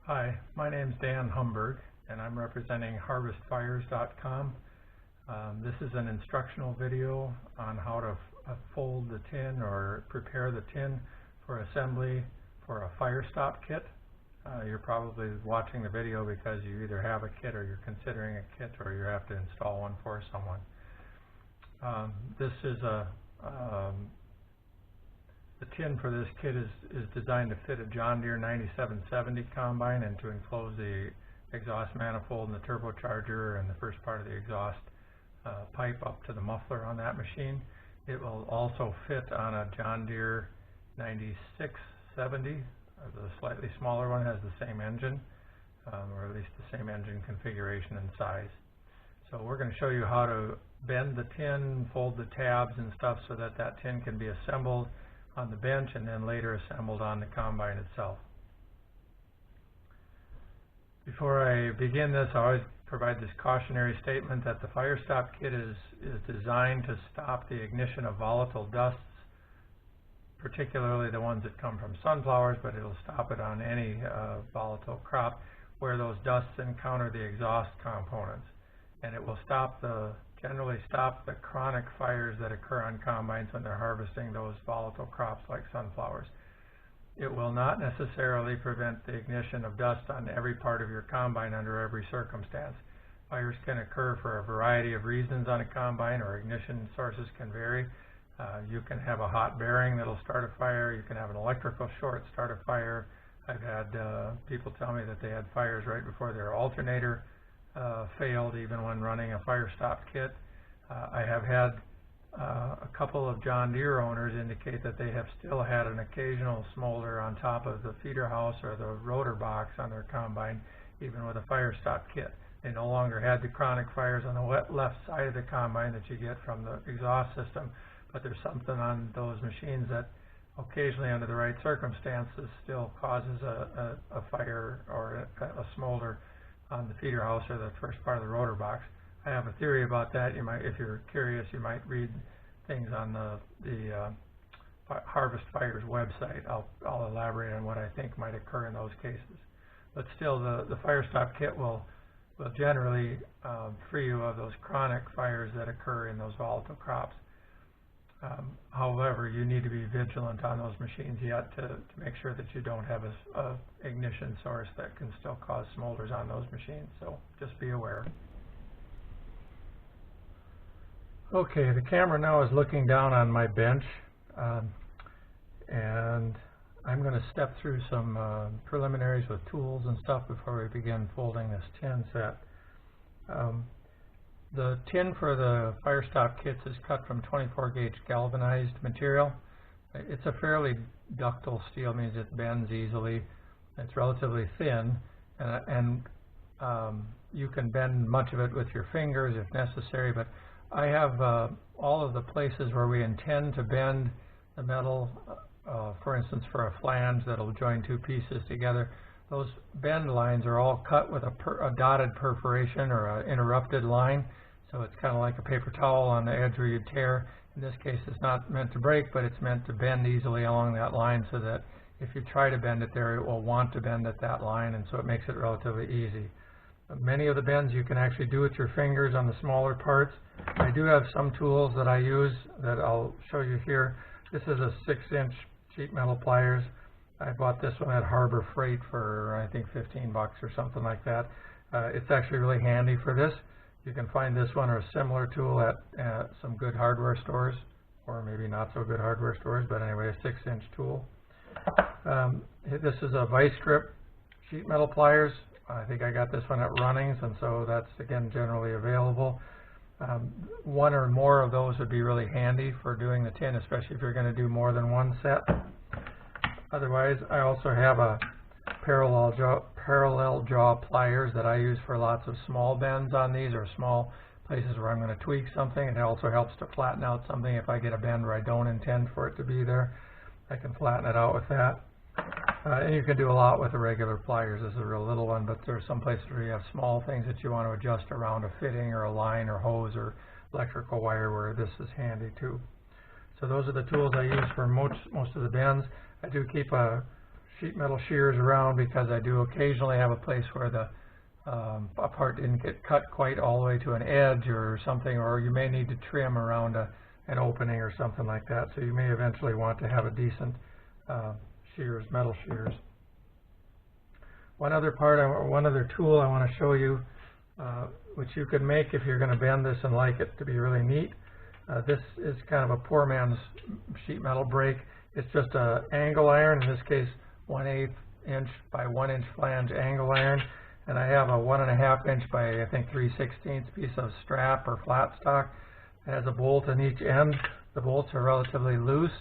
Hi, my name is Dan Humberg, and I'm representing HarvestFires.com. This is an instructional video on how to fold the tin or prepare the tin for assembly for a Firestop kit. You're probably watching the video because you either have a kit or you're considering a kit or you have to install one for someone. This is the tin for this kit is designed to fit a John Deere 9770 combine and to enclose the exhaust manifold and the turbocharger and the first part of the exhaust pipe up to the muffler on that machine. It will also fit on a John Deere 9670. The slightly smaller one has the same engine, or at least the same engine configuration and size. So we're going to show you how to bend the tin, fold the tabs and stuff so that that tin can be assembled on the bench and then later assembled on the combine itself. Before I begin this, I always provide this cautionary statement that the Firestop kit is designed to stop the ignition of volatile dusts, particularly the ones that come from sunflowers, but it'll stop it on any volatile crop where those dusts encounter the exhaust components. And it will generally stop the chronic fires that occur on combines when they're harvesting those volatile crops like sunflowers. It will not necessarily prevent the ignition of dust on every part of your combine under every circumstance. Fires can occur for a variety of reasons on a combine, or ignition sources can vary. You can have a hot bearing that'll start a fire. You can have an electrical short start a fire. I've had people tell me that they had fires right before their alternator failed, even when running a Firestop kit. I have had a couple of John Deere owners indicate that they have still had an occasional smolder on top of the feeder house or the rotor box on their combine, even with a Firestop kit. They no longer had the chronic fires on the left side of the combine that you get from the exhaust system, but there's something on those machines that occasionally, under the right circumstances, still causes a fire or a smolder on the feeder house or the first part of the rotor box. I have a theory about that. You might, if you're curious, you might read things on the Harvest Fires website. I'll elaborate on what I think might occur in those cases. But still, the Firestop kit will generally free you of those chronic fires that occur in those volatile crops. However, you need to be vigilant on those machines yet to make sure that you don't have a ignition source that can still cause smolders on those machines. So just be aware. Okay, the camera now is looking down on my bench, and I'm going to step through some preliminaries with tools and stuff before we begin folding this tin set. The tin for the Firestop kits is cut from 24 gauge galvanized material. It's a fairly ductile steel, means it bends easily. It's relatively thin, and you can bend much of it with your fingers if necessary, but I have all of the places where we intend to bend the metal, for instance for a flange that'll join two pieces together. Those bend lines are all cut with a dotted perforation or an interrupted line. So it's kind of like a paper towel on the edge where you tear. In this case, it's not meant to break, but it's meant to bend easily along that line so that if you try to bend it there, it will want to bend at that line, and so it makes it relatively easy. Many of the bends you can actually do with your fingers on the smaller parts. I do have some tools that I use that I'll show you here. This is a 6-inch sheet metal pliers. I bought this one at Harbor Freight for I think 15 bucks or something like that. It's actually really handy for this. You can find this one or a similar tool at some good hardware stores, or maybe not so good hardware stores, but anyway, a 6-inch tool. This is a vice grip sheet metal pliers. I think I got this one at Runnings, and so that's again generally available. One or more of those would be really handy for doing the tin, especially if you're going to do more than one set. Otherwise, I also have a parallel jaw pliers that I use for lots of small bends on these, or small places where I'm going to tweak something. It also helps to flatten out something. If I get a bend where I don't intend for it to be there, I can flatten it out with that. And you can do a lot with the regular pliers. This is a real little one, but there are some places where you have small things that you want to adjust around a fitting or a line or hose or electrical wire, where this is handy too. So those are the tools I use for most of the bends. I do keep a sheet metal shears around, because I do occasionally have a place where the a part didn't get cut quite all the way to an edge or something, or you may need to trim around an opening or something like that. So you may eventually want to have a decent shears, metal shears. One other tool I want to show you, which you could make if you're going to bend this and like it to be really neat. This is kind of a poor man's sheet metal brake. It's just an angle iron, in this case 1/8 inch by 1 inch flange angle iron, and I have a 1.5 inch by I think 3/16 piece of strap or flat stock. It has a bolt on each end. The bolts are relatively loose.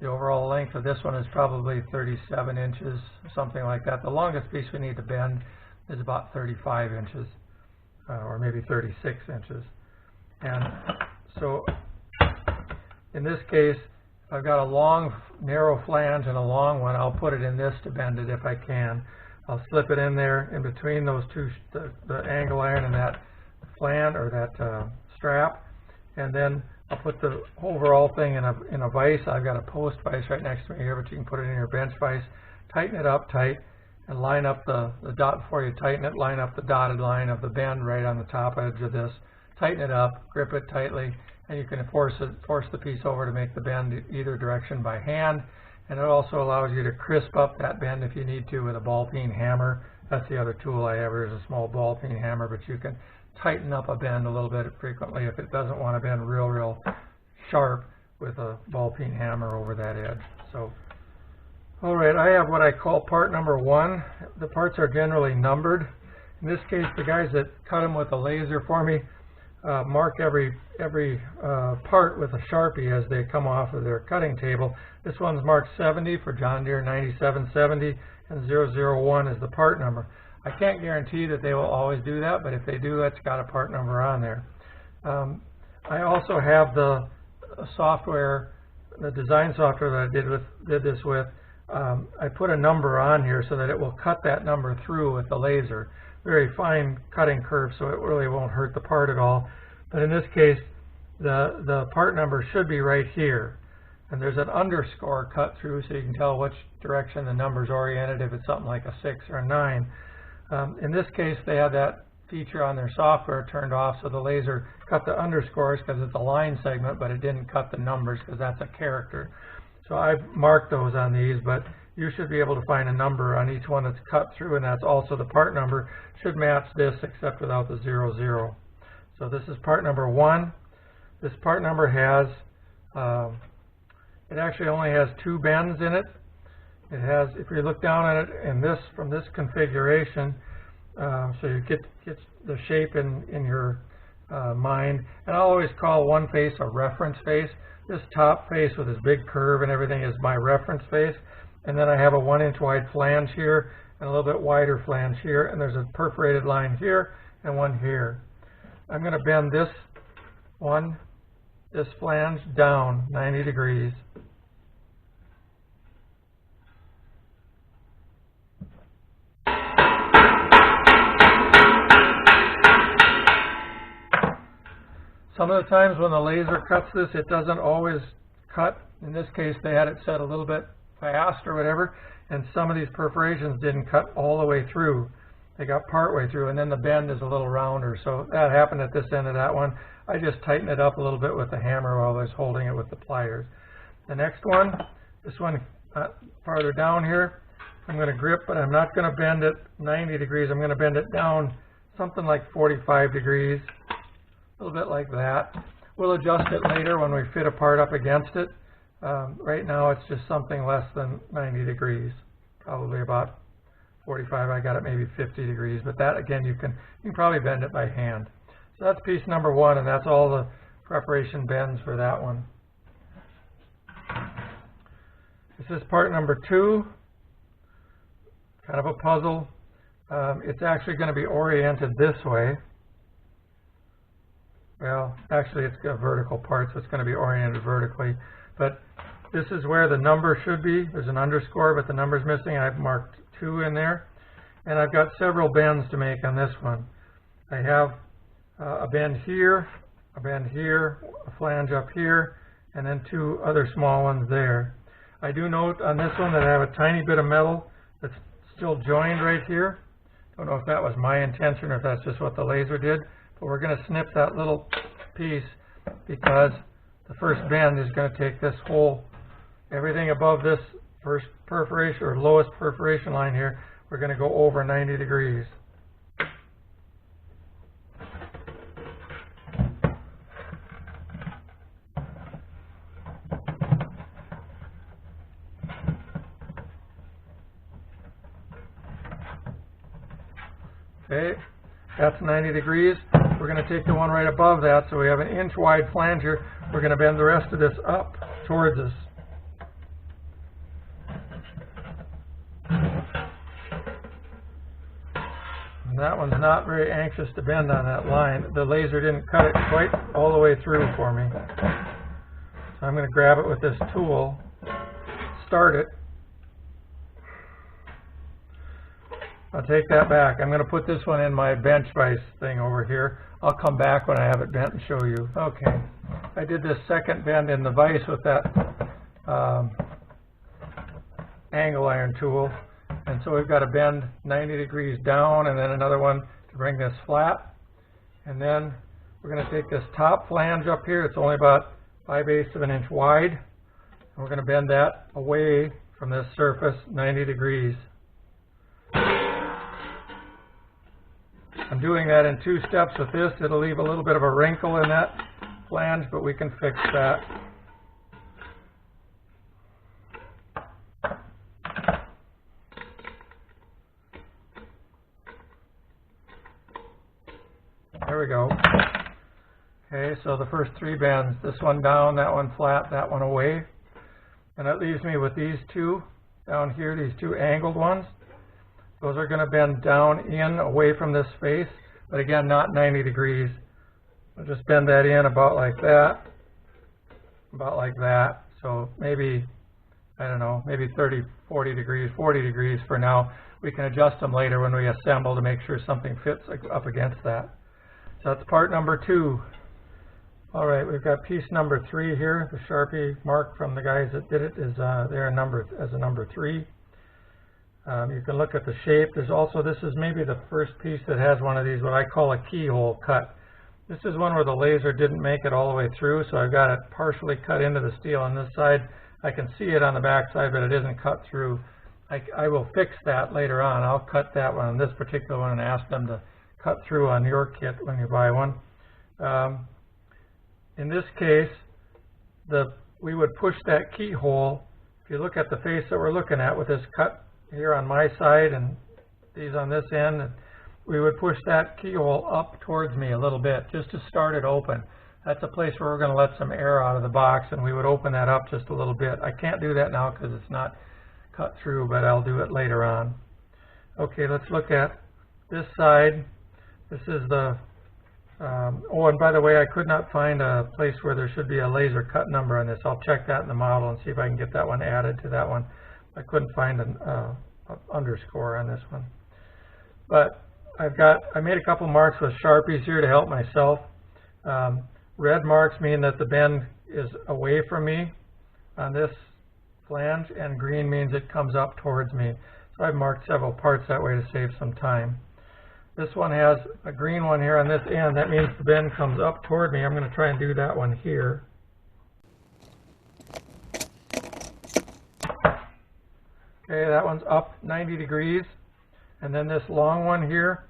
The overall length of this one is probably 37 inches, something like that. The longest piece we need to bend is about 35 inches, or maybe 36 inches. And so in this case, if I've got a long, narrow flange and a long one, I'll put it in this to bend it if I can. I'll slip it in there in between those two, the angle iron and that flange or that strap, and then I'll put the overall thing in a vise. I've got a post vise right next to me here, but you can put it in your bench vise. Tighten it up tight and line up the dot before you tighten it. Line up the dotted line of the bend right on the top edge of this. Tighten it up, grip it tightly, and you can force the piece over to make the bend either direction by hand. And it also allows you to crisp up that bend if you need to with a ball peen hammer. That's the other tool I have. Is a small ball peen hammer, but you can tighten up a bend a little bit frequently if it doesn't want to bend real sharp with a ball peen hammer over that edge. So, all right, I have what I call part number 1. The parts are generally numbered. In this case, the guys that cut them with a laser for me mark every part with a Sharpie as they come off of their cutting table. This one's marked 70 for John Deere 9770, and 001 is the part number. I can't guarantee that they will always do that, but if they do, it's got a part number on there. I also have the software, the design software that I did this with. I put a number on here so that it will cut that number through with the laser. Very fine cutting curve, so it really won't hurt the part at all. But in this case, the part number should be right here. And there's an underscore cut through so you can tell which direction the number's oriented if it's something like a 6 or a 9. In this case, they had that feature on their software turned off, so the laser cut the underscores because it's a line segment, but it didn't cut the numbers because that's a character. So I've marked those on these, but you should be able to find a number on each one that's cut through, and that's also the part number. Should match this except without the 00. So this is part number 1. This part number has, it actually only has 2 bends in it. It has, if you look down at it in this, from this configuration, so you get the shape in your mind. And I'll always call one face a reference face. This top face with this big curve and everything is my reference face. And then I have a 1 inch wide flange here and a little bit wider flange here. And there's a perforated line here and one here. I'm going to bend this flange down 90 degrees. Some of the times when the laser cuts this, it doesn't always cut. In this case, they had it set a little bit fast or whatever, and some of these perforations didn't cut all the way through. They got part way through, and then the bend is a little rounder. So that happened at this end of that one. I just tightened it up a little bit with the hammer while I was holding it with the pliers. The next one, this one farther down here, I'm going to grip, but I'm not going to bend it 90 degrees. I'm going to bend it down something like 45 degrees. A little bit like that. We'll adjust it later when we fit a part up against it. Right now it's just something less than 90 degrees, probably about 45. I got it maybe 50 degrees, but that again you can probably bend it by hand. So that's piece number 1, and that's all the preparation bends for that one. This is part number 2. Kind of a puzzle. It's actually going to be oriented this way. Well, actually it's a vertical part, so it's going to be oriented vertically. But this is where the number should be. There's an underscore, but the number's missing. I've marked 2 in there. And I've got several bends to make on this one. I have a bend here, a flange up here, and then 2 other small ones there. I do note on this one that I have a tiny bit of metal still joined right here. Don't know if that was my intention or if that's just what the laser did, but we're going to snip that little piece because the first bend is going to take this whole, everything above this first perforation or lowest perforation line here, we're going to go over 90 degrees. Okay, that's 90 degrees. We're going to take the one right above that, so we have an inch wide flanger. We're going to bend the rest of this up towards us. And that one's not very anxious to bend on that line. The laser didn't cut it quite all the way through for me. So I'm going to grab it with this tool, start it. I'll take that back. I'm going to put this one in my bench vise thing over here. I'll come back when I have it bent and show you. Okay, I did this second bend in the vise with that angle iron tool. And so we've got to bend 90 degrees down and then another one to bring this flat. And then we're going to take this top flange up here. It's only about 5/8 of an inch wide. And we're going to bend that away from this surface 90 degrees. I'm doing that in 2 steps with this. It'll leave a little bit of a wrinkle in that flange, but we can fix that. There we go. Okay, so the first 3 bends, this one down, that one flat, that one away. And that leaves me with these 2 down here, these 2 angled ones. Those are going to bend down in away from this face, but again, not 90 degrees. I'll just bend that in about like that, about like that. So maybe, I don't know, maybe 30, 40 degrees, 40 degrees for now. We can adjust them later when we assemble to make sure something fits up against that. So that's part number 2. All right, we've got piece number 3 here. The Sharpie mark from the guys that did it is there as a number 3. You can look at the shape. There's also, this is maybe the first piece that has one of these, what I call a keyhole cut. This is one where the laser didn't make it all the way through, so I've got it partially cut into the steel on this side. I can see it on the back side, but it isn't cut through. I will fix that later on. I'll cut that one, this particular one, and ask them to cut through on your kit when you buy one. In this case, we would push that keyhole. If you look at the face that we're looking at with this cut here on my side and these on this end, we would push that keyhole up towards me a little bit just to start it open. That's a place where we're going to let some air out of the box, and we would open that up just a little bit. I can't do that now because it's not cut through, but I'll do it later on. Okay, let's look at this side. This is the, oh, and by the way, I could not find a place where there should be a laser cut number on this. I'll check that in the model and see if I can get that one added to that one. I couldn't find an underscore on this one. But I made a couple marks with Sharpies here to help myself. Red marks mean that the bend is away from me on this flange, and green means it comes up towards me. So I've marked several parts that way to save some time. This one has a green one here on this end. That means the bend comes up toward me. I'm going to try and do that one here. Okay, that one's up 90 degrees. And then this long one here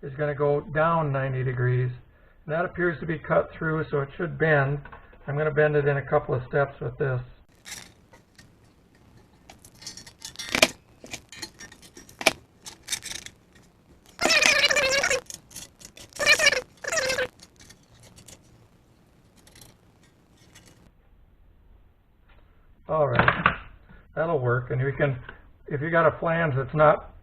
is going to go down 90 degrees. And that appears to be cut through, so it should bend. I'm going to bend it in a couple of steps with this. All right, that'll work. And you can, if you got a flange that's not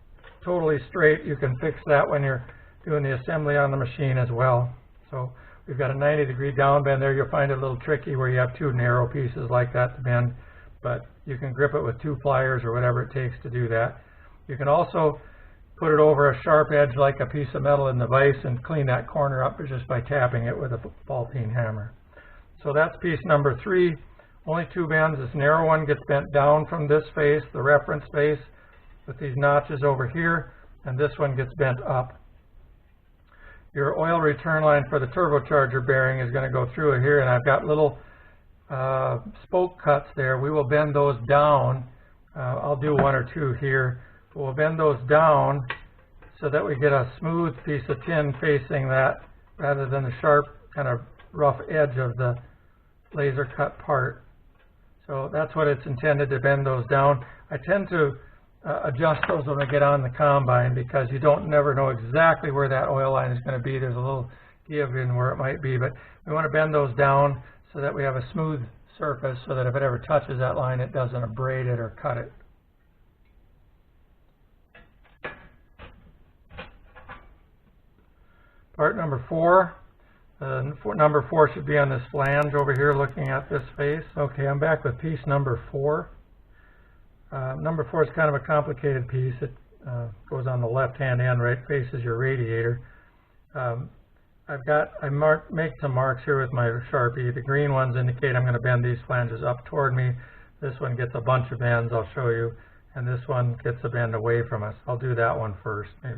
totally straight, you can fix that when you're doing the assembly on the machine as well. So we've got a 90-degree down bend there. You'll find it a little tricky where you have 2 narrow pieces like that to bend, but you can grip it with 2 pliers or whatever it takes to do that. You can also put it over a sharp edge like a piece of metal in the vise and clean that corner up just by tapping it with a ball-peen hammer. So that's piece number 3. Only 2 bends. This narrow one gets bent down from this face, the reference face, with these notches over here, and this one gets bent up. Your oil return line for the turbocharger bearing is going to go through here, and I've got little spoke cuts there. We will bend those down. I'll do one or two here. We'll bend those down so that we get a smooth piece of tin facing that rather than the sharp kind of rough edge of the laser cut part. So that's what it's intended, to bend those down. I tend to adjust those when I get on the combine because you never know exactly where that oil line is going to be. There's a little give in where it might be, but we want to bend those down so that we have a smooth surface so that if it ever touches that line, it doesn't abrade it or cut it. Part number 4. Number 4 should be on this flange over here looking at this face. Okay, I'm back with piece number 4. Number 4 is kind of a complicated piece. It goes on the left-hand end, right, faces your radiator. Make some marks here with my Sharpie. The green ones indicate I'm going to bend these flanges up toward me. This one gets a bunch of bends, I'll show you, and this one gets a bend away from us. I'll do that one first, maybe.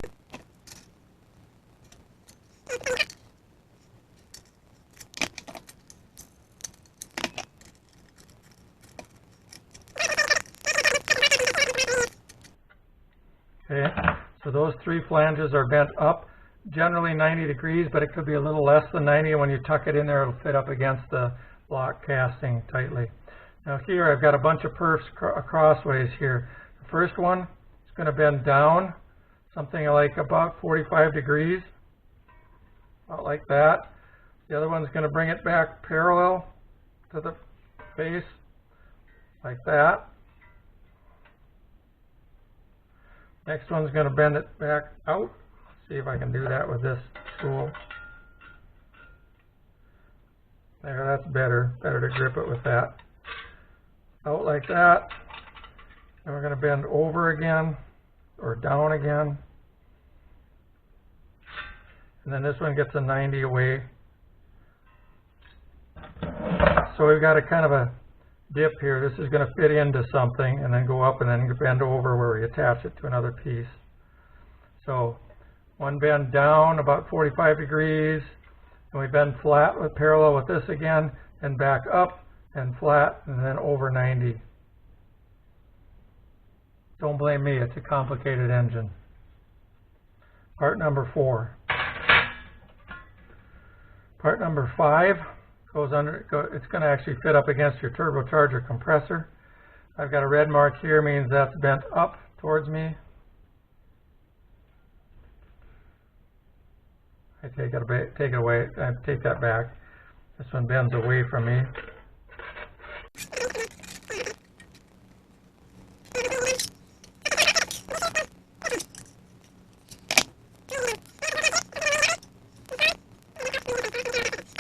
Okay, so those 3 flanges are bent up, generally 90 degrees, but it could be a little less than 90, and when you tuck it in there, it'll fit up against the block casting tightly. Now here, I've got a bunch of perfs crossways here. The first one is going to bend down, something like about 45 degrees, about like that. The other one's going to bring it back parallel to the face, like that. Next one's going to bend it back out. Let's see if I can do that with this tool. There, that's better. Better to grip it with that. Out like that. And we're going to bend over again, or down again. And then this one gets a 90 away. So we've got a kind of a dip here. This is going to fit into something and then go up and then bend over where we attach it to another piece. So one bend down about 45 degrees, and we bend flat with parallel with this again, and back up and flat and then over 90. Don't blame me, it's a complicated engine. Part number 4. Part number 5 goes under, it's going to actually fit up against your turbocharger compressor. I've got a red mark here, means that's bent up towards me. I take it away, I take that back. This one bends away from me.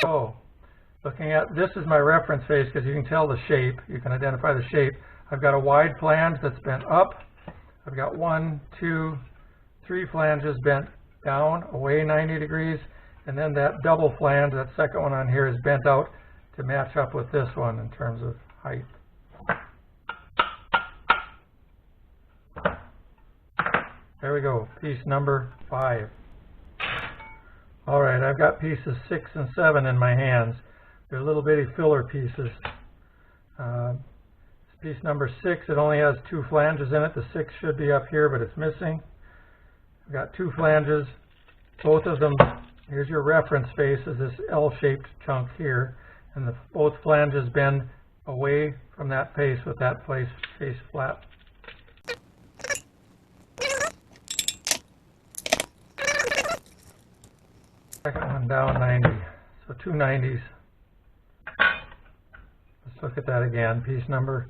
So, looking at, this is my reference face because you can tell the shape, you can identify the shape. I've got a wide flange that's bent up. I've got 1, 2, 3 flanges bent down, away 90 degrees, and then that double flange, that second one on here, is bent out to match up with this one in terms of height. There we go, piece number 5. All right, I've got pieces 6 and 7 in my hands. They're little bitty filler pieces. Piece number 6, it only has 2 flanges in it. The 6 should be up here, but it's missing. I've got 2 flanges, both of them. Here's your reference face, is this L-shaped chunk here, and both flanges bend away from that face with that face flat. Second one down 90, so 2 90s. Let's look at that again. Piece number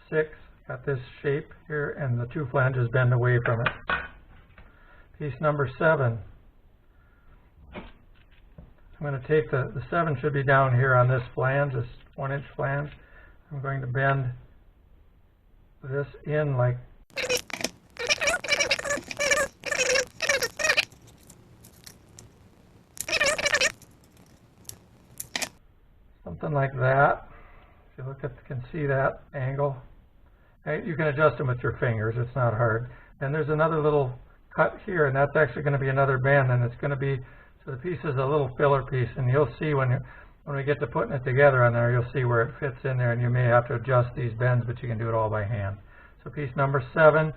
6, got this shape here, and the 2 flanges bend away from it. Piece number 7. I'm going to take the 7 should be down here on this flange, this 1-inch flange. I'm going to bend this in like something like that. If you look at, you can see that angle. You can adjust them with your fingers, it's not hard. And there's another little cut here, and that's actually going to be another bend, and it's going to be, so the piece is a little filler piece, and you'll see when we get to putting it together on there, you'll see where it fits in there, and you may have to adjust these bends, but you can do it all by hand. So piece number 7,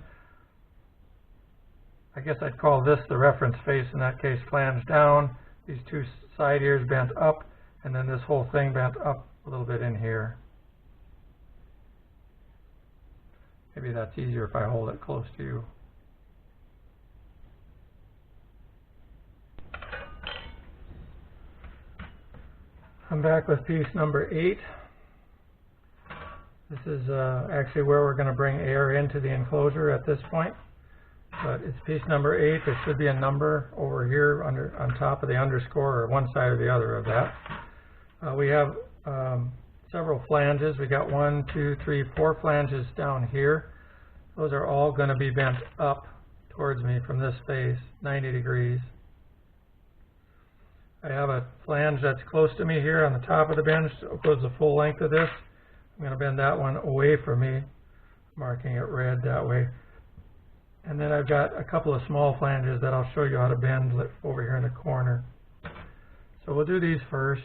I guess I'd call this the reference face, in that case, flange down, these two side ears bent up, and then this whole thing bent up a little bit in here. Maybe that's easier if I hold it close to you. I'm back with piece number 8. This is actually where we're going to bring air into the enclosure at this point. But it's piece number 8. There should be a number over here on top of the underscore, or one side or the other of that. We have several flanges. We got 1, 2, 3, 4 flanges down here. Those are all going to be bent up towards me from this face, 90 degrees. I have a flange that's close to me here on the top of the bench. It goes the full length of this. I'm going to bend that one away from me, marking it red that way. And then I've got a couple of small flanges that I'll show you how to bend over here in the corner. So we'll do these first.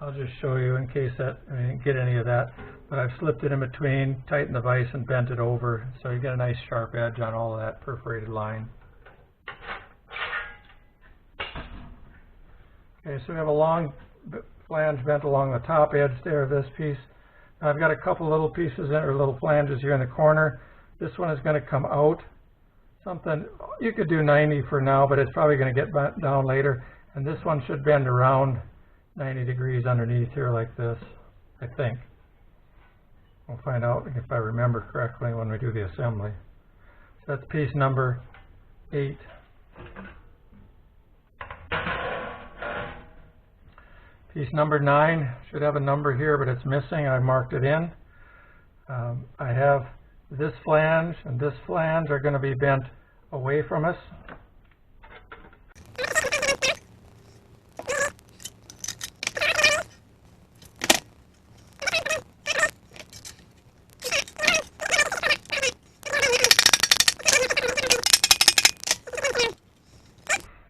I'll just show you in case that I didn't get any of that, but I've slipped it in between, tightened the vise, and bent it over, so you get a nice sharp edge on all of that perforated line. Okay, so we have a long flange bent along the top edge there of this piece. Now I've got a couple little pieces or little flanges here in the corner. This one is going to come out. Something you could do 90 for now, but it's probably going to get bent down later. And this one should bend around 90 degrees underneath here like this, I think. We'll find out if I remember correctly when we do the assembly. So that's piece number 8. Piece number 9 should have a number here, but it's missing. I marked it in. I have this flange and this flange are going to be bent away from us.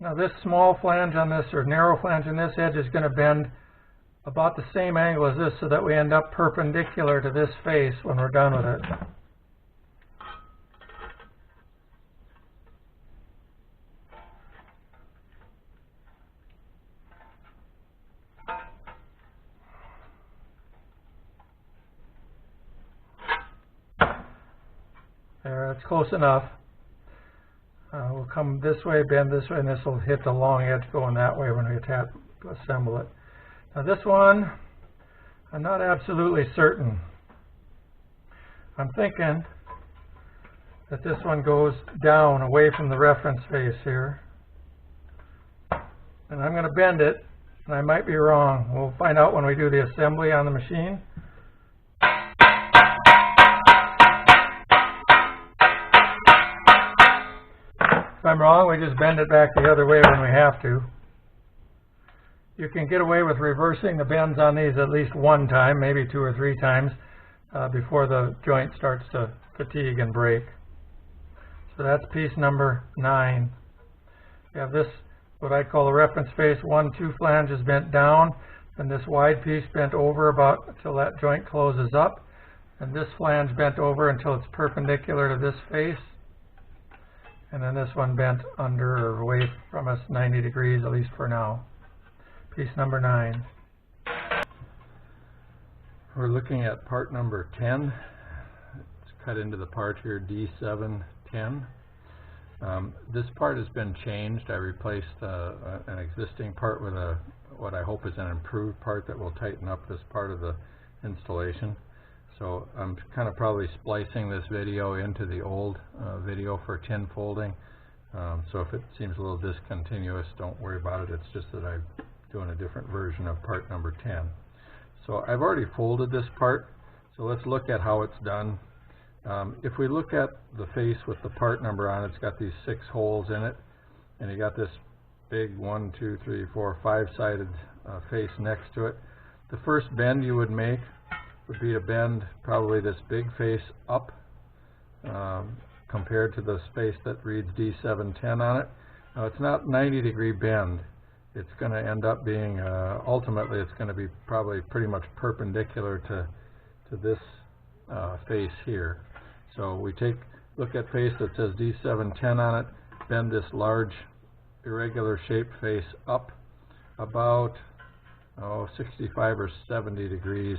Now this small flange on this, or narrow flange on this edge, is going to bend about the same angle as this, so that we end up perpendicular to this face when we're done with it. There, that's close enough. We'll come this way, bend this way, and this will hit the long edge going that way when we assemble it. Now this one, I'm not absolutely certain. I'm thinking that this one goes down away from the reference face here. And I'm going to bend it, and I might be wrong. We'll find out when we do the assembly on the machine. If I'm wrong, we just bend it back the other way when we have to. You can get away with reversing the bends on these at least one time, maybe 2 or 3 times, before the joint starts to fatigue and break. So that's piece number 9. We have this, what I call the reference face, 1, 2 flanges bent down, and this wide piece bent over about until that joint closes up, and this flange bent over until it's perpendicular to this face. And then this one bent under or away from us 90 degrees, at least for now. Piece number 9. We're looking at part number 10. It's cut into the part here, D710. This part has been changed. I replaced an existing part with what I hope is an improved part that will tighten up this part of the installation. So I'm kind of probably splicing this video into the old video for tin folding. So if it seems a little discontinuous, don't worry about it. It's just that I'm doing a different version of part number 10. So I've already folded this part, so let's look at how it's done. If we look at the face with the part number on it, it's got these 6 holes in it, and you got this big 1, 2, 3, 4, 5-sided face next to it. The first bend you would make would be to bend probably this big face up compared to the space that reads D710 on it. Now it's not 90-degree bend. It's going to end up being, ultimately it's going to be probably pretty much perpendicular to this face here. So we look at face that says D710 on it, bend this large irregular shaped face up about 65 or 70 degrees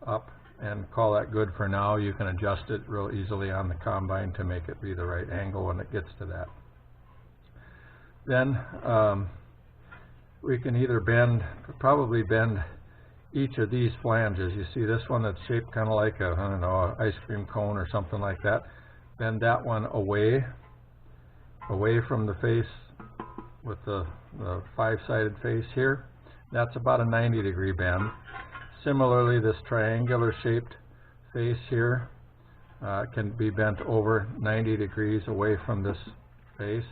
up, and call that good for now. You can adjust it real easily on the combine to make it be the right angle when it gets to that. Then we can either probably bend each of these flanges. You see this one that's shaped kind of like a, I don't know, an ice cream cone or something like that. Bend that one away from the face with the 5-sided face here. That's about a 90-degree bend. Similarly, this triangular shaped face here can be bent over 90 degrees away from this face.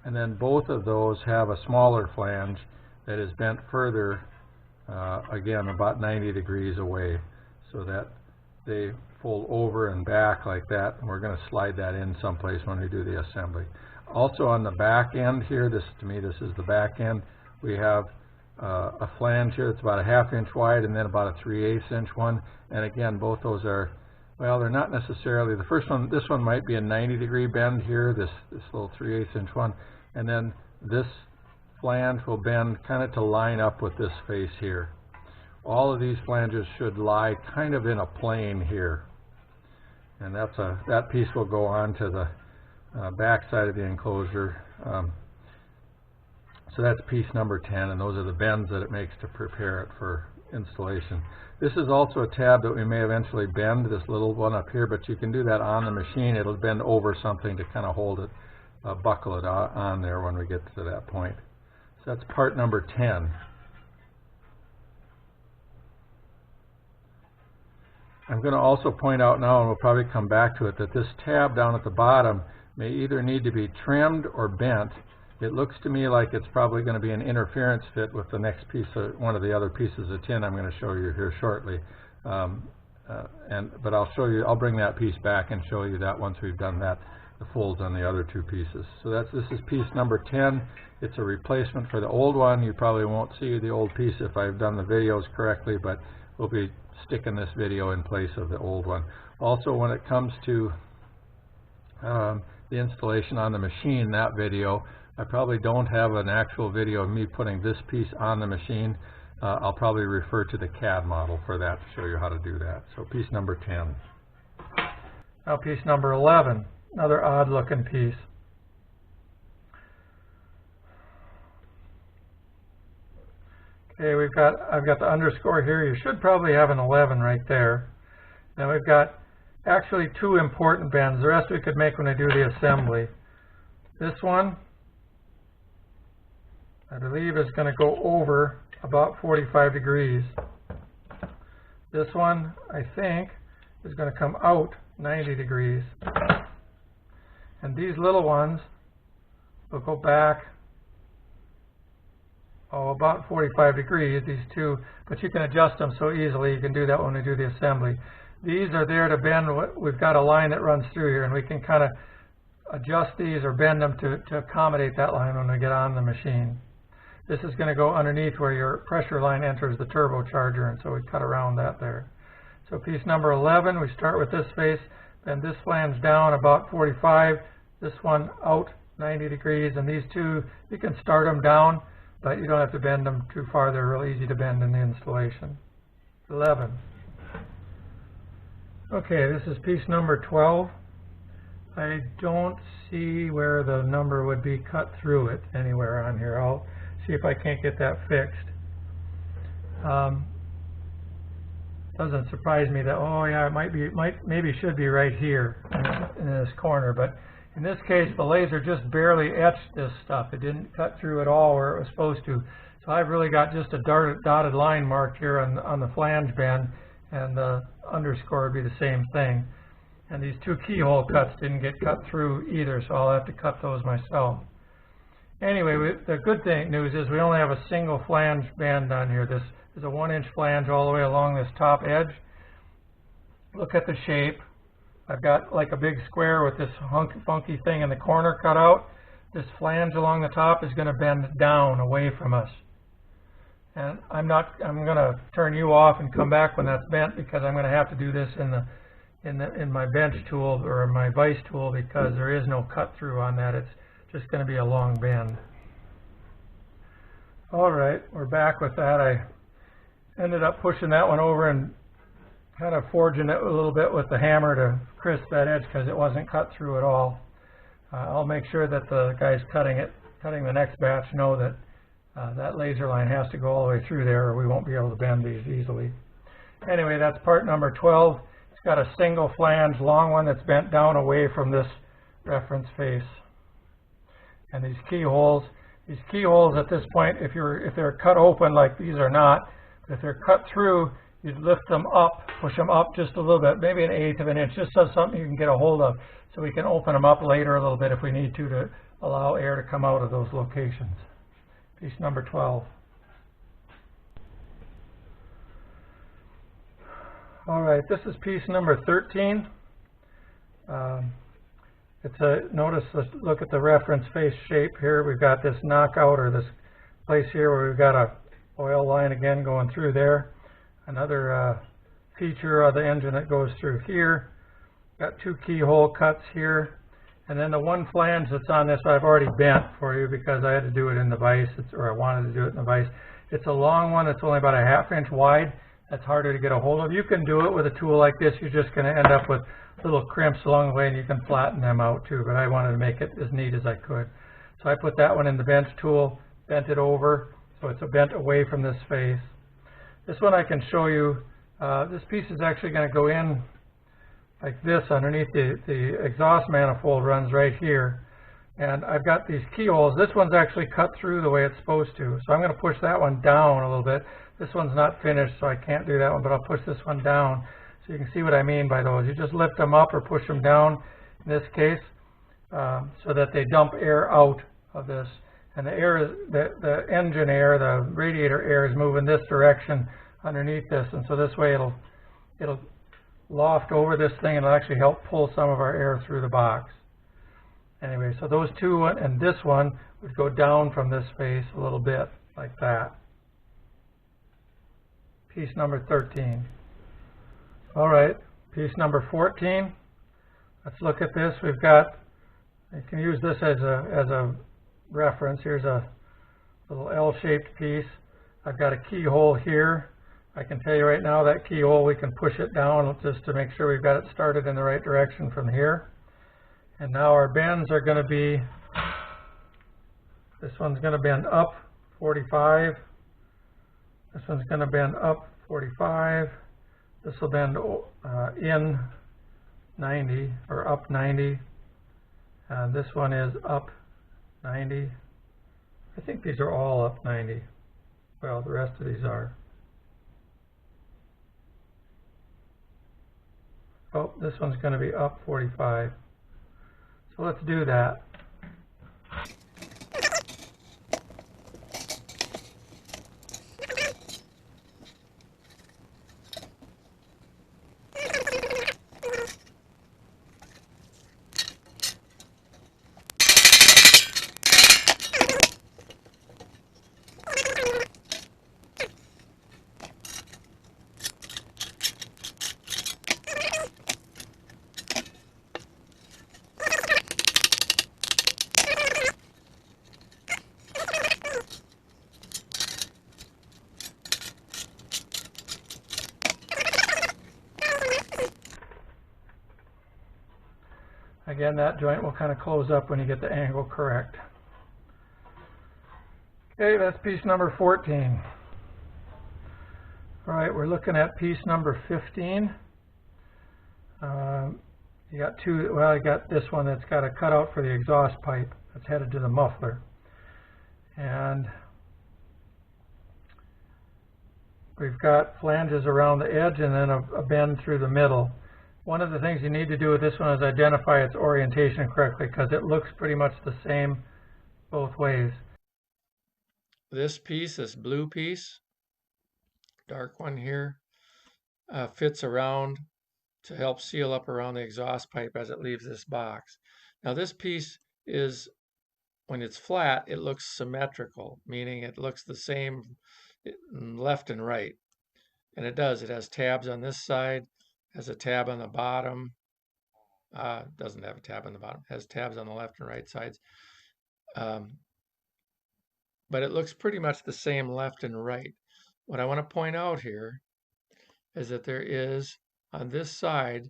And then both of those have a smaller flange that is bent further, again, about 90 degrees away, so that they fold over and back like that. And we're going to slide that in someplace when we do the assembly. Also on the back end here, to me this is the back end, we have a flange here that's about a 1/2 inch wide, and then about a 3/8 inch one. And again, both those are, well, they're not necessarily, the first one, this one might be a 90-degree bend here, this little 3/8 inch one, and then this flange will bend kind of to line up with this face here. All of these flanges should lie kind of in a plane here, and that piece will go on to the back side of the enclosure. So that's piece number 10, and those are the bends that it makes to prepare it for installation. This is also a tab that we may eventually bend, this little one up here, but you can do that on the machine. It'll bend over something to kind of hold it, buckle it on there when we get to that point. So that's part number 10. I'm going to also point out now, and we'll probably come back to it, that this tab down at the bottom may either need to be trimmed or bent. It looks to me like it's probably going to be an interference fit with the next piece of one of the other pieces of tin I'm going to show you here shortly. But I'll bring that piece back and show you that once we've done that, the folds on the other 2 pieces. So this is piece number 10. It's a replacement for the old one. You probably won't see the old piece if I've done the videos correctly, but we'll be sticking this video in place of the old one. Also, when it comes to the installation on the machine, that video, I probably don't have an actual video of me putting this piece on the machine. I'll probably refer to the CAD model for that to show you how to do that. So piece number 10. Now piece number 11, another odd looking piece. Okay, I've got the underscore here. You should probably have an 11 right there. Now we've got actually 2 important bends. The rest we could make when I do the assembly. This one, I believe, is going to go over about 45 degrees. This one, I think, is going to come out 90 degrees. And these little ones will go back about 45 degrees, these 2, but you can adjust them so easily. You can do that when we do the assembly. These are there to bend. We've got a line that runs through here, and we can kind of adjust these or bend them to accommodate that line when we get on the machine. This is going to go underneath where your pressure line enters the turbocharger, and so we cut around that there. So piece number 11, we start with this face, bend this flange down about 45, this one out 90 degrees, and these 2, you can start them down, but you don't have to bend them too far. They're real easy to bend in the installation. 11. Okay, this is piece number 12. I don't see where the number would be cut through it anywhere on here. I'll see if I can't get that fixed. doesn't surprise me that, oh yeah, maybe should be right here in this corner, but in this case the laser just barely etched this stuff. It didn't cut through at all where it was supposed to. So I've really got just a dotted line marked here on the flange bend, and the underscore would be the same thing. And these two keyhole cuts didn't get cut through either, so I'll have to cut those myself. Anyway, the good news is we only have a single flange bend on here. This is a 1-inch flange all the way along this top edge. Look at the shape. I've got like a big square with this funky thing in the corner cut out. This flange along the top is going to bend down away from us. And I'm going to turn you off and come back when that's bent, because I'm going to have to do this in my bench tool or my vise tool, because there is no cut through on that. It's just going to be a long bend. All right, we're back with that. I ended up pushing that one over and kind of forging it a little bit with the hammer to crisp that edge, because it wasn't cut through at all. I'll make sure that the guys cutting the next batch know that that laser line has to go all the way through there, or we won't be able to bend these easily. Anyway, that's part number 12. It's got a single flange, long one that's bent down away from this reference face. And these keyholes at this point, if they're cut open like these are not, if they're cut through, you'd lift them up, push them up just a little bit, maybe 1/8 of an inch, just so something you can get a hold of, so we can open them up later a little bit if we need to allow air to come out of those locations. Piece number 12. All right, this is piece number 13. Notice, let's look at the reference face shape here. We've got this knockout, or this place here where we've got a oil line again going through there. Another feature of the engine that goes through here. Got two keyhole cuts here. And then the one flange that's on this I've already bent for you because I had to do it in the vise, or I wanted to do it in the vise. It's a long one. It's only about a 1/2 inch wide. That's harder to get a hold of. You can do it with a tool like this. You're just going to end up with little crimps along the way, and you can flatten them out too, but I wanted to make it as neat as I could. So I put that one in the bench tool, bent it over, so it's bent away from this face. This one I can show you. This piece is actually going to go in like this underneath the exhaust manifold, runs right here. And I've got these keyholes. This one's actually cut through the way it's supposed to. So I'm going to push that one down a little bit. This one's not finished, so I can't do that one, but I'll push this one down so you can see what I mean by those. You just lift them up or push them down in this case, so that they dump air out of this. And the air is, the engine air, the radiator air is moving this direction underneath this, and so this way it'll loft over this thing, and it'll actually help pull some of our air through the box. Anyway, so those two and this one would go down from this face a little bit, like that. Piece number 13. All right, piece number 14. Let's look at this. We've got, you can use this as a reference. Here's a little L-shaped piece. I've got a keyhole here. I can tell you right now that keyhole, we can push it down just to make sure we've got it started in the right direction from here. And now our bends are going to be, this one's going to bend up 45. This one's going to bend up 45. This will bend in 90, or up 90. And this one is up 90. I think these are all up 90. Well, the rest of these are. Oh, this one's going to be up 45. So let's do that. Again, that joint will kind of close up when you get the angle correct. Okay, that's piece number 14. All right, we're looking at piece number 15. You got two, well, you got this one that's got a cutout for the exhaust pipe that's headed to the muffler. And we've got flanges around the edge and then a bend through the middle. One of the things you need to do with this one is identify its orientation correctly, because it looks pretty much the same both ways. This piece, this blue piece, dark one here, fits around to help seal up around the exhaust pipe as it leaves this box. Now this piece is, when it's flat, it looks symmetrical, meaning it looks the same left and right. And it does. It has tabs on this side, has a tab on the bottom. Doesn't have a tab on the bottom, has tabs on the left and right sides. But it looks pretty much the same left and right. What I want to point out here is that there is, on this side,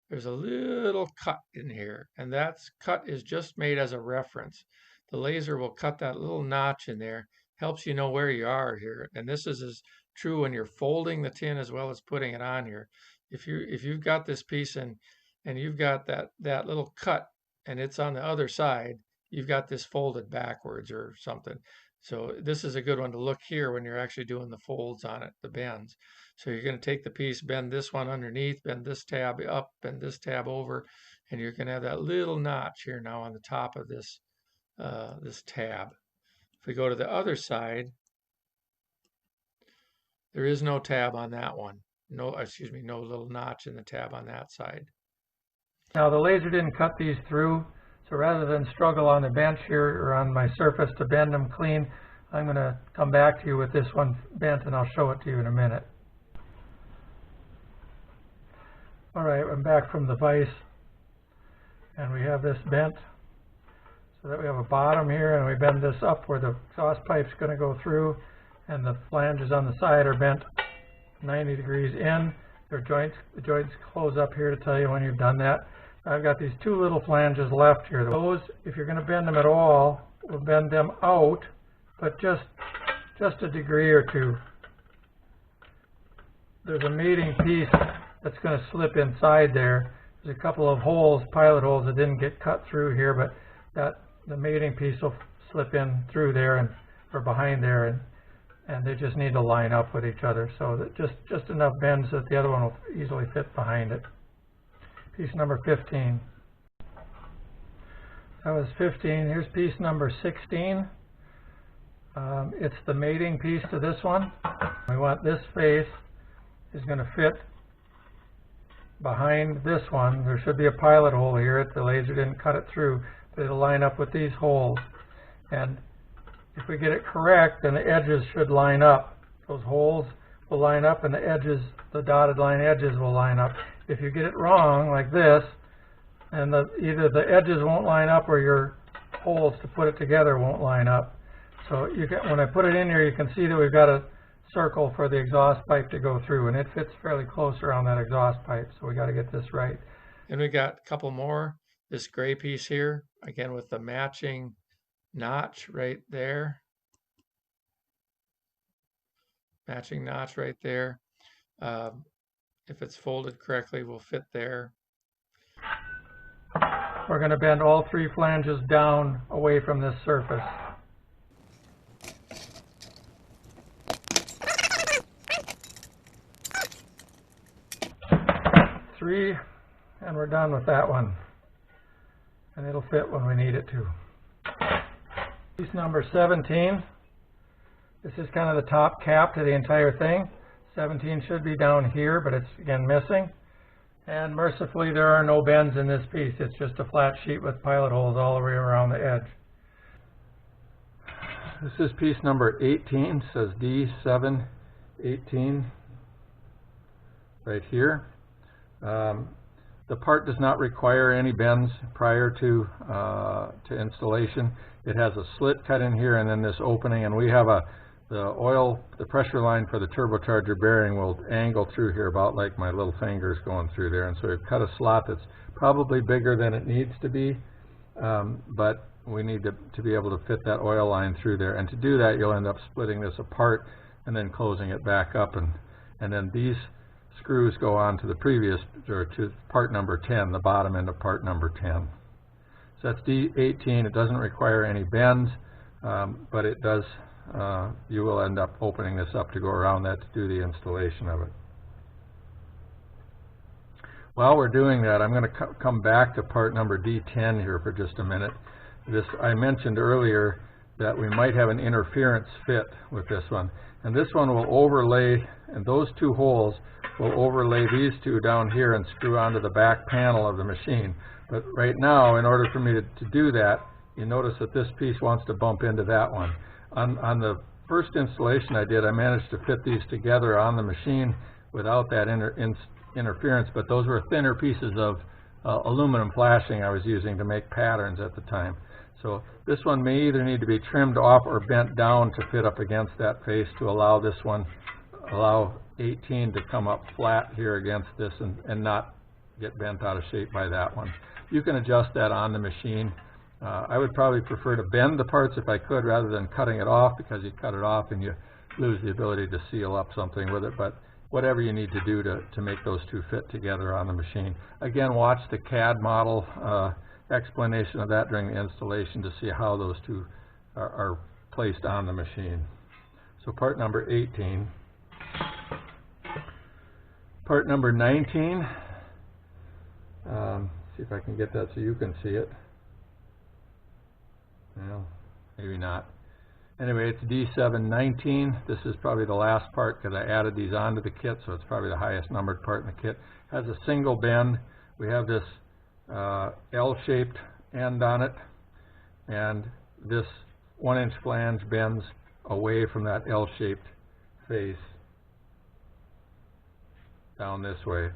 there's a little cut in here, and that cut is just made as a reference. The laser will cut that little notch in there, helps you know where you are here. And this is as true when you're folding the tin as well as putting it on here. If you've got this piece and you've got that little cut and it's on the other side, you've got this folded backwards or something. So this is a good one to look here when you're actually doing the folds on it, the bends. So you're going to take the piece, bend this one underneath, bend this tab up, bend this tab over, and you're going to have that little notch here now on the top of this this tab. If we go to the other side, there is no tab on that one. No, excuse me, no little notch in the tab on that side. Now the laser didn't cut these through, so rather than struggle on the bench here or on my surface to bend them clean, I'm going to come back to you with this one bent and I'll show it to you in a minute. All right, I'm back from the vise and we have this bent so that we have a bottom here, and we bend this up where the exhaust pipe's going to go through, and the flanges on the side are bent 90 degrees in. The joints close up here to tell you when you've done that. I've got these two little flanges left here. Those, if you're going to bend them at all, we'll bend them out, but just a degree or two. There's a mating piece that's going to slip inside there. There's a couple of holes, pilot holes, that didn't get cut through here, but the mating piece will slip in through there and or behind there, and they just need to line up with each other, so that just enough bends that the other one will easily fit behind it. Piece number 15. That was 15. Here's piece number 16. It's the mating piece to this one. We want this face is going to fit behind this one. There should be a pilot hole here. The laser didn't cut it through, but it'll line up with these holes. And if we get it correct, then the edges should line up. Those holes will line up and the edges, the dotted line edges, will line up. If you get it wrong, like this, and either the edges won't line up or your holes to put it together won't line up. So when I put it in here, you can see that we've got a circle for the exhaust pipe to go through, and it fits fairly close around that exhaust pipe, so we got to get this right. And we got a couple more. This gray piece here, again with the matching notch right there. Matching notch right there. If it's folded correctly, will fit there. We're going to bend all three flanges down away from this surface. 3, and we're done with that one. And it'll fit when we need it to. Piece number 17. This is kind of the top cap to the entire thing. 17 should be down here, but it's again missing. And mercifully, there are no bends in this piece. It's just a flat sheet with pilot holes all the way around the edge. This is piece number 18. It says D718 right here. The part does not require any bends prior to installation. It has a slit cut in here and then this opening, and we have the pressure line for the turbocharger bearing will angle through here about like my little fingers going through there, and so we've cut a slot that's probably bigger than it needs to be, but we need to be able to fit that oil line through there. And to do that, you'll end up splitting this apart and then closing it back up, and and then these screws go on to the previous, or to part number 10, the bottom end of part number 10. So that's D18. It doesn't require any bends, but it does, you will end up opening this up to go around that to do the installation of it. While we're doing that, I'm going to come back to part number D10 here for just a minute. I mentioned earlier that we might have an interference fit with this one. And this one will overlay, and those two holes will overlay these two down here and screw onto the back panel of the machine. But right now, in order for me to do that, you notice that this piece wants to bump into that one. On the first installation I did, I managed to fit these together on the machine without that interference, but those were thinner pieces of aluminum flashing I was using to make patterns at the time. So this one may either need to be trimmed off or bent down to fit up against that face to allow this one, allow 18 to come up flat here against this and not get bent out of shape by that one. You can adjust that on the machine. I would probably prefer to bend the parts if I could rather than cutting it off, because you cut it off and you lose the ability to seal up something with it. But whatever you need to do to make those two fit together on the machine. Again, watch the CAD model explanation of that during the installation to see how those two are placed on the machine. So part number 18. Part number 19. See if I can get that so you can see it. Well, maybe not. Anyway, it's D719. This is probably the last part because I added these onto the kit, so it's probably the highest numbered part in the kit. It has a single bend. We have this L-shaped end on it, and this 1-inch flange bends away from that L-shaped face down this way.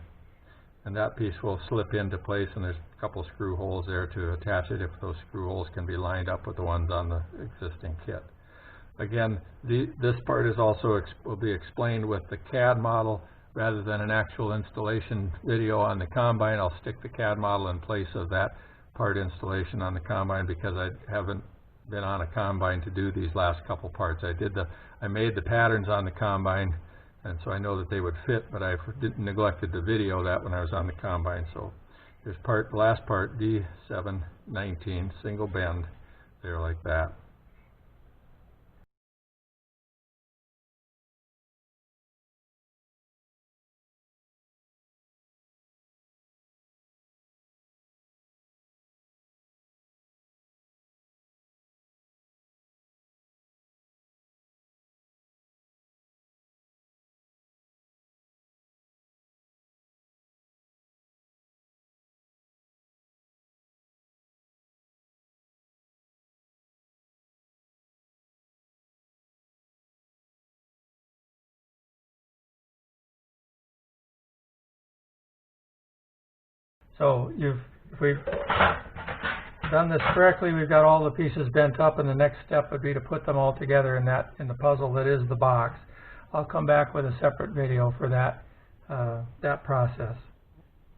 And that piece will slip into place, and there's a couple screw holes there to attach it if those screw holes can be lined up with the ones on the existing kit. Again, this part is also will be explained with the CAD model rather than an actual installation video on the combine. I'll stick the CAD model in place of that part installation on the combine because I haven't been on a combine to do these last couple parts. I made the patterns on the combine, and so I know that they would fit, but I neglected to video that when I was on the combine. So here's the last part, D719, single bend there like that. So if we've done this correctly, we've got all the pieces bent up, and the next step would be to put them all together in the puzzle that is the box. I'll come back with a separate video for that process.